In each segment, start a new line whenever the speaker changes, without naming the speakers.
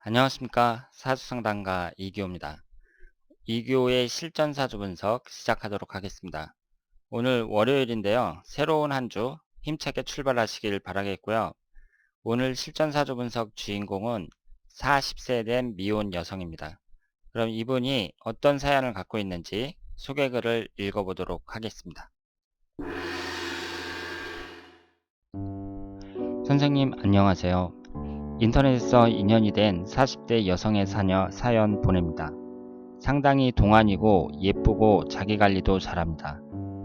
안녕하십니까. 사주상담가 이기호입니다. 이기호의 실전사주 분석 시작하도록 하겠습니다. 오늘 월요일인데요. 새로운 한 주 힘차게 출발하시길 바라겠고요. 오늘 실전사주 분석 주인공은 40세 된 미혼 여성입니다. 그럼 이분이 어떤 사연을 갖고 있는지 소개글을 읽어보도록 하겠습니다. 선생님 안녕하세요. 인터넷에서 인연이 된 40대 여성의 자녀 사연 보냅니다. 상당히 동안이고 예쁘고 자기관리도 잘합니다.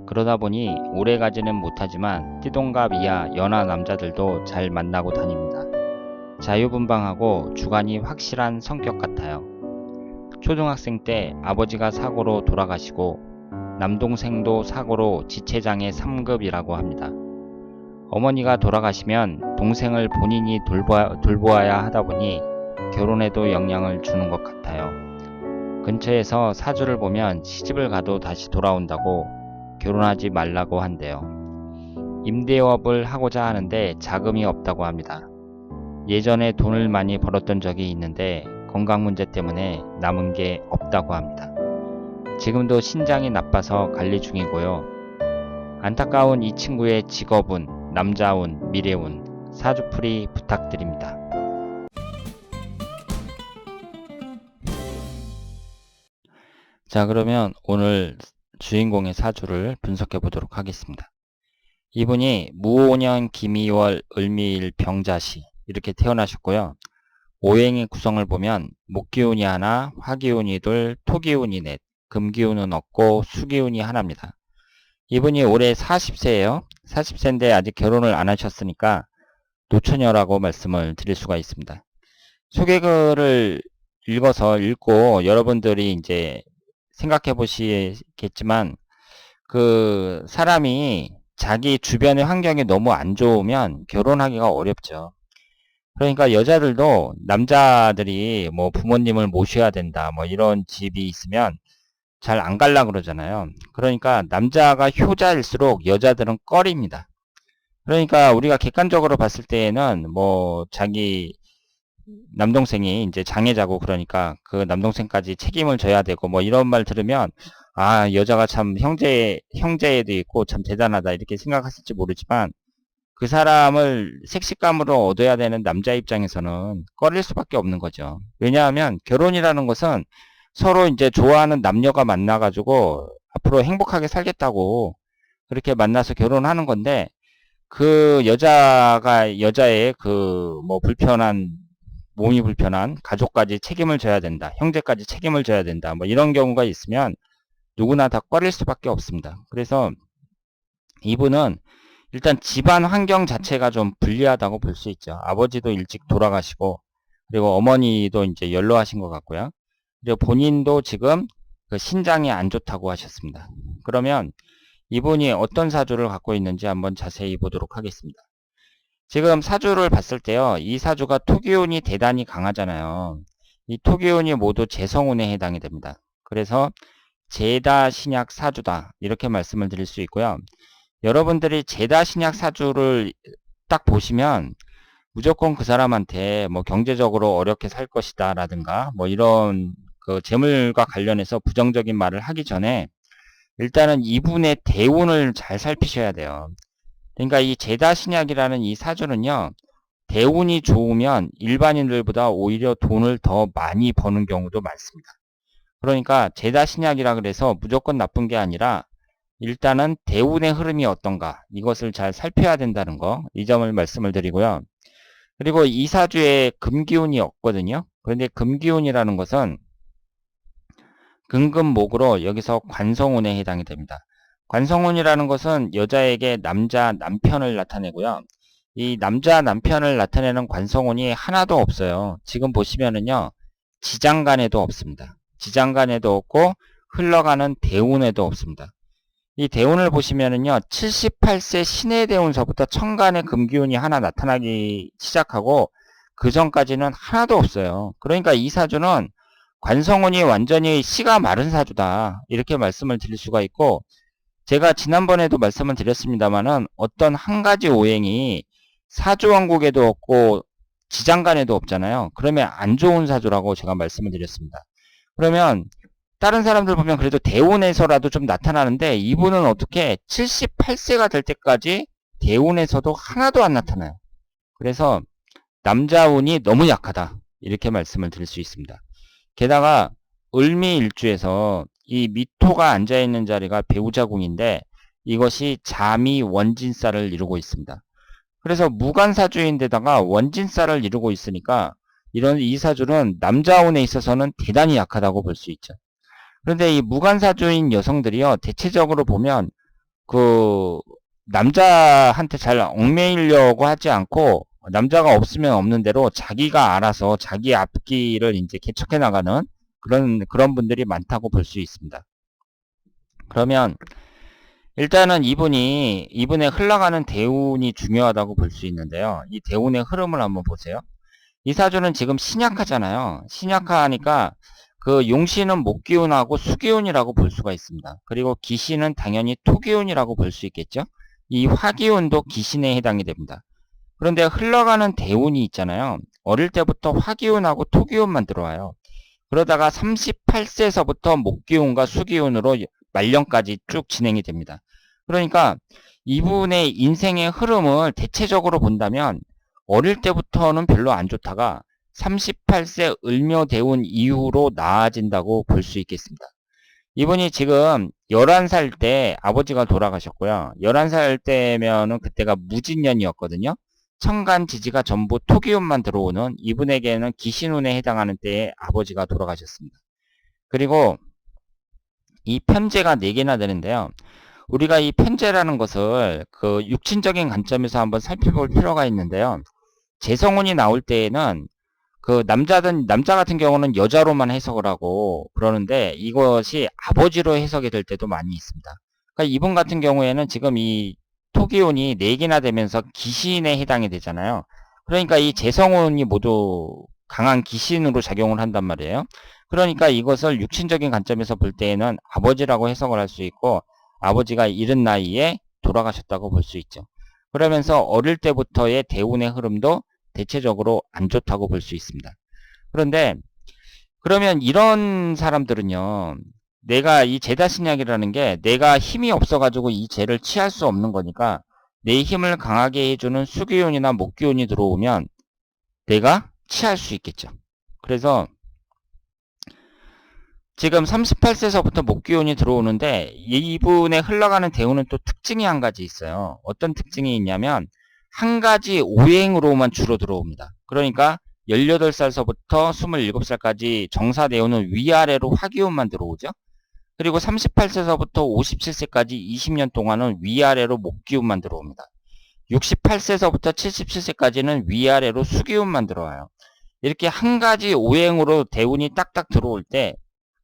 그러다 보니 오래가지는 못하지만 띠동갑 이하 연하 남자들도 잘 만나고 다닙니다. 자유분방하고 주관이 확실한 성격 같아요. 초등학생 때 아버지가 사고로 돌아가시고 남동생도 사고로 지체장애 3급이라고 합니다. 어머니가 돌아가시면 동생을 본인이 돌보아야 하다 보니 결혼에도 영향을 주는 것 같아요. 근처에서 사주를 보면 시집을 가도 다시 돌아온다고 결혼하지 말라고 한대요. 임대업을 하고자 하는데 자금이 없다고 합니다. 예전에 돈을 많이 벌었던 적이 있는데 건강 문제 때문에 남은 게 없다고 합니다. 지금도 신장이 나빠서 관리 중이고요. 안타까운 이 친구의 직업운, 남자운, 미래운, 사주풀이 부탁드립니다. 자, 그러면 오늘 주인공의 사주를 분석해 보도록 하겠습니다. 이분이 무오년 김이월 을미일 병자시 이렇게 태어나셨고요. 오행의 구성을 보면 목기운이 하나, 화기운이 둘, 토기운이 넷, 금기운은 없고 수기운이 하나입니다. 이분이 올해 40세예요. 40세인데 아직 결혼을 안 하셨으니까 노처녀라고 말씀을 드릴 수가 있습니다. 소개글을 읽고 여러분들이 이제 생각해 보시겠지만 그 사람이 자기 주변의 환경이 너무 안 좋으면 결혼하기가 어렵죠. 그러니까 여자들도 남자들이 뭐 부모님을 모셔야 된다 뭐 이런 집이 있으면 잘 안 갈라 그러잖아요. 그러니까 남자가 효자일수록 여자들은 꺼립니다. 그러니까 우리가 객관적으로 봤을 때에는 뭐 자기 남동생이 이제 장애자고 그러니까 그 남동생까지 책임을 져야 되고 뭐 이런 말 들으면 아, 여자가 참 형제에도 있고 참 대단하다 이렇게 생각하실지 모르지만 그 사람을 색식감으로 얻어야 되는 남자 입장에서는 꺼릴 수밖에 없는 거죠. 왜냐하면 결혼이라는 것은 서로 이제 좋아하는 남녀가 만나가지고 앞으로 행복하게 살겠다고 그렇게 만나서 결혼하는 건데 그 여자의 그 뭐 몸이 불편한 가족까지 책임을 져야 된다. 형제까지 책임을 져야 된다. 뭐 이런 경우가 있으면 누구나 다 꺼릴 수밖에 없습니다. 그래서 이분은 일단 집안 환경 자체가 좀 불리하다고 볼 수 있죠. 아버지도 일찍 돌아가시고 그리고 어머니도 이제 연로하신 것 같고요. 그리고 본인도 지금 그 신장이 안 좋다고 하셨습니다. 그러면 이분이 어떤 사주를 갖고 있는지 한번 자세히 보도록 하겠습니다. 지금 사주를 봤을 때요. 이 사주가 토기운이 대단히 강하잖아요. 이 토기운이 모두 재성운에 해당이 됩니다. 그래서 제다 신약 사주다 이렇게 말씀을 드릴 수 있고요. 여러분들이 제다 신약 사주를 딱 보시면 무조건 그 사람한테 뭐 경제적으로 어렵게 살 것이다 라든가 뭐 이런 그 재물과 관련해서 부정적인 말을 하기 전에 일단은 이분의 대운을 잘 살피셔야 돼요. 그러니까 이 제다 신약이라는 이 사주는요. 대운이 좋으면 일반인들보다 오히려 돈을 더 많이 버는 경우도 많습니다. 그러니까 제다 신약이라 그래서 무조건 나쁜 게 아니라 일단은 대운의 흐름이 어떤가 이것을 잘 살펴야 된다는 거, 이 점을 말씀을 드리고요. 그리고 이 사주에 금기운이 없거든요. 그런데 금기운이라는 것은 금금목으로 여기서 관성운에 해당이 됩니다. 관성운이라는 것은 여자에게 남편을 나타내고요. 이 남자 남편을 나타내는 관성운이 하나도 없어요. 지금 보시면은요. 지장간에도 없습니다. 지장간에도 없고 흘러가는 대운에도 없습니다. 이 대운을 보시면은요. 78세 신의 대운서부터 천간의 금기운이 하나 나타나기 시작하고 그 전까지는 하나도 없어요. 그러니까 이 사주는 관성운이 완전히 씨가 마른 사주다 이렇게 말씀을 드릴 수가 있고, 제가 지난번에도 말씀을 드렸습니다만은 어떤 한 가지 오행이 사주왕국에도 없고 지장간에도 없잖아요. 그러면 안 좋은 사주라고 제가 말씀을 드렸습니다. 그러면 다른 사람들 보면 그래도 대운에서라도 좀 나타나는데 이분은 어떻게 78세가 될 때까지 대운에서도 하나도 안 나타나요. 그래서 남자운이 너무 약하다. 이렇게 말씀을 드릴 수 있습니다. 게다가 을미일주에서 이 미토가 앉아있는 자리가 배우자궁인데 이것이 잠이 원진살을 이루고 있습니다. 그래서 무관사주인데다가 원진살을 이루고 있으니까 이 사주는 남자운에 있어서는 대단히 약하다고 볼 수 있죠. 그런데 이 무관사주인 여성들이요, 대체적으로 보면 그 남자한테 잘 얽매이려고 하지 않고 남자가 없으면 없는 대로 자기가 알아서 자기 앞길을 이제 개척해 나가는 그런 분들이 많다고 볼 수 있습니다. 그러면 일단은 이분의 흘러가는 대운이 중요하다고 볼 수 있는데요. 이 대운의 흐름을 한번 보세요. 이 사주는 지금 신약하잖아요. 신약하니까 그 용신은 목기운하고 수기운이라고 볼 수가 있습니다. 그리고 기신은 당연히 토기운이라고 볼 수 있겠죠. 이 화기운도 기신에 해당이 됩니다. 그런데 흘러가는 대운이 있잖아요. 어릴 때부터 화기운하고 토기운만 들어와요. 그러다가 38세서부터 목기운과 수기운으로 말년까지 쭉 진행이 됩니다. 그러니까 이분의 인생의 흐름을 대체적으로 본다면 어릴 때부터는 별로 안 좋다가 38세 을묘대운 이후로 나아진다고 볼 수 있겠습니다. 이분이 지금 11살 때 아버지가 돌아가셨고요. 11살 때면은 그때가 무진년이었거든요. 천간지지가 전부 토기운만 들어오는 이분에게는 기신운에 해당하는 때에 아버지가 돌아가셨습니다. 그리고 이 편제가 4개나 되는데요. 우리가 이 편제라는 것을 그 육신적인 관점에서 한번 살펴볼 필요가 있는데요. 재성운이 나올 때에는 그 남자 같은 경우는 여자로만 해석을 하고 그러는데 이것이 아버지로 해석이 될 때도 많이 있습니다. 그러니까 이분 같은 경우에는 지금 이 토기운이 4개나 되면서 기신에 해당이 되잖아요. 그러니까 이 재성운이 모두 강한 기신으로 작용을 한단 말이에요. 그러니까 이것을 육신적인 관점에서 볼 때에는 아버지라고 해석을 할 수 있고 아버지가 이른 나이에 돌아가셨다고 볼 수 있죠. 그러면서 어릴 때부터의 대운의 흐름도 대체적으로 안 좋다고 볼 수 있습니다. 그런데 그러면 이런 사람들은요. 내가 이 제다신약이라는 게 내가 힘이 없어가지고 이 죄를 취할 수 없는 거니까 내 힘을 강하게 해주는 수기운이나 목기운이 들어오면 내가 취할 수 있겠죠. 그래서 지금 38세서부터 목기운이 들어오는데 이분의 흘러가는 대운은 또 특징이 한 가지 있어요. 어떤 특징이 있냐면 한 가지 오행으로만 주로 들어옵니다. 그러니까 18살서부터 27살까지 정사 대운은 위아래로 화기운만 들어오죠. 그리고 38세서부터 57세까지 20년 동안은 위아래로 목기운만 들어옵니다. 68세서부터 77세까지는 위아래로 수기운만 들어와요. 이렇게 한 가지 오행으로 대운이 딱딱 들어올 때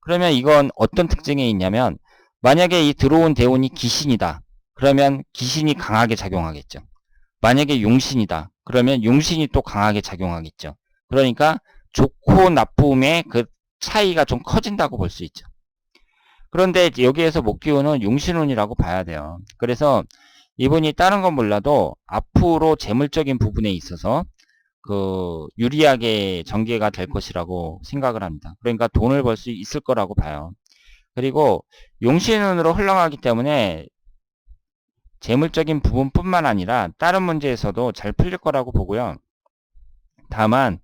그러면 이건 어떤 특징이 있냐면 만약에 이 들어온 대운이 기신이다. 그러면 기신이 강하게 작용하겠죠. 만약에 용신이다. 그러면 용신이 또 강하게 작용하겠죠. 그러니까 좋고 나쁨의 그 차이가 좀 커진다고 볼 수 있죠. 그런데 여기에서 목기운은 용신운이라고 봐야 돼요. 그래서 이분이 다른 건 몰라도 앞으로 재물적인 부분에 있어서 그 유리하게 전개가 될 것이라고 생각을 합니다. 그러니까 돈을 벌 수 있을 거라고 봐요. 그리고 용신운으로 흘러가기 때문에 재물적인 부분뿐만 아니라 다른 문제에서도 잘 풀릴 거라고 보고요. 다만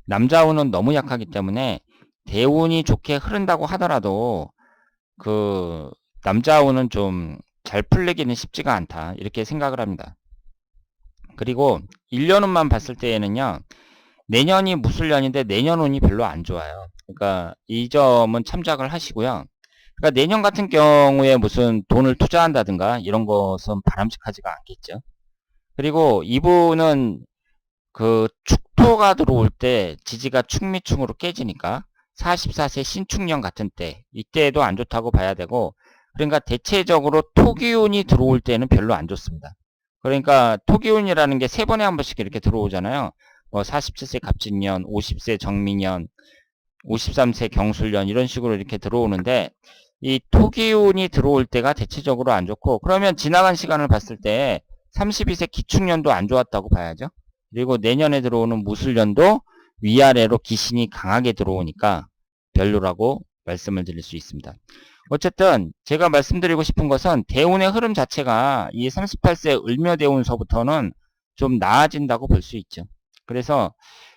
남자운은 너무 약하기 때문에 대운이 좋게 흐른다고 하더라도 그 남자운은 좀 잘 풀리기는 쉽지가 않다 이렇게 생각을 합니다. 그리고 1년운만 봤을 때에는요. 내년이 무술년인데 내년운이 별로 안 좋아요. 그러니까 이 점은 참작을 하시고요. 그러니까 내년 같은 경우에 무슨 돈을 투자한다든가 이런 것은 바람직하지가 않겠죠. 그리고 이분은 그 축토가 들어올 때 지지가 축미충으로 깨지니까 44세 신축년 같은 때 이때도 안 좋다고 봐야 되고 그러니까 대체적으로 토기운이 들어올 때는 별로 안 좋습니다. 그러니까 토기운이라는 게 3번에 한 번씩 이렇게 들어오잖아요. 뭐 47세 갑진년, 50세 정미년, 53세 경술년 이런 식으로 이렇게 들어오는데 이 토기운이 들어올 때가 대체적으로 안 좋고 그러면 지나간 시간을 봤을 때 32세 기축년도 안 좋았다고 봐야죠. 그리고 내년에 들어오는 무술년도 위아래로 기신이 강하게 들어오니까 별로라고 말씀을 드릴 수 있습니다. 어쨌든 제가 말씀드리고 싶은 것은 대운의 흐름 자체가 이 38세 을묘대운서부터는 좀 나아진다고 볼 수 있죠. 그래서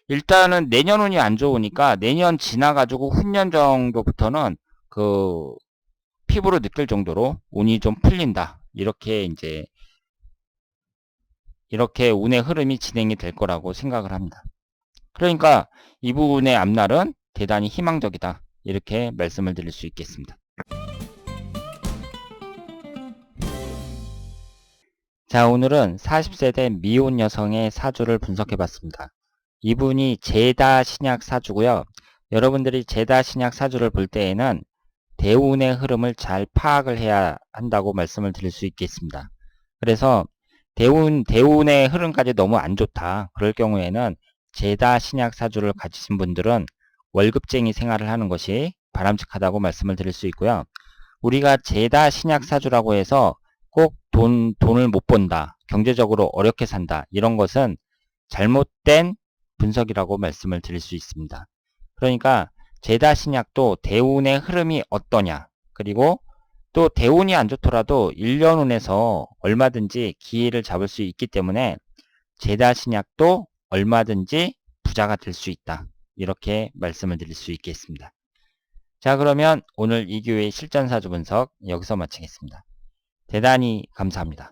일단은 내년 운이 안 좋으니까 내년 지나가지고 후년 정도부터는 그 피부로 느낄 정도로 운이 좀 풀린다. 이렇게 운의 흐름이 진행이 될 거라고 생각을 합니다. 그러니까 이 부분의 앞날은 대단히 희망적이다. 이렇게 말씀을 드릴 수 있겠습니다. 자, 오늘은 40세 된 미혼 여성의 사주를 분석해 봤습니다. 이분이 제다 신약 사주고요. 여러분들이 제다 신약 사주를 볼 때에는 대운의 흐름을 잘 파악을 해야 한다고 말씀을 드릴 수 있겠습니다. 그래서 대운의 흐름까지 너무 안 좋다. 그럴 경우에는 제다 신약 사주를 가지신 분들은 월급쟁이 생활을 하는 것이 바람직하다고 말씀을 드릴 수 있고요. 우리가 제다 신약 사주라고 해서 꼭 돈을 못 번다, 경제적으로 어렵게 산다, 이런 것은 잘못된 분석이라고 말씀을 드릴 수 있습니다. 그러니까 제다 신약도 대운의 흐름이 어떠냐, 그리고 또 대운이 안 좋더라도 1년운에서 얼마든지 기회를 잡을 수 있기 때문에 제다 신약도 얼마든지 부자가 될 수 있다. 이렇게 말씀을 드릴 수 있겠습니다. 자, 그러면 오늘 2교의 실전사주 분석 여기서 마치겠습니다. 대단히 감사합니다.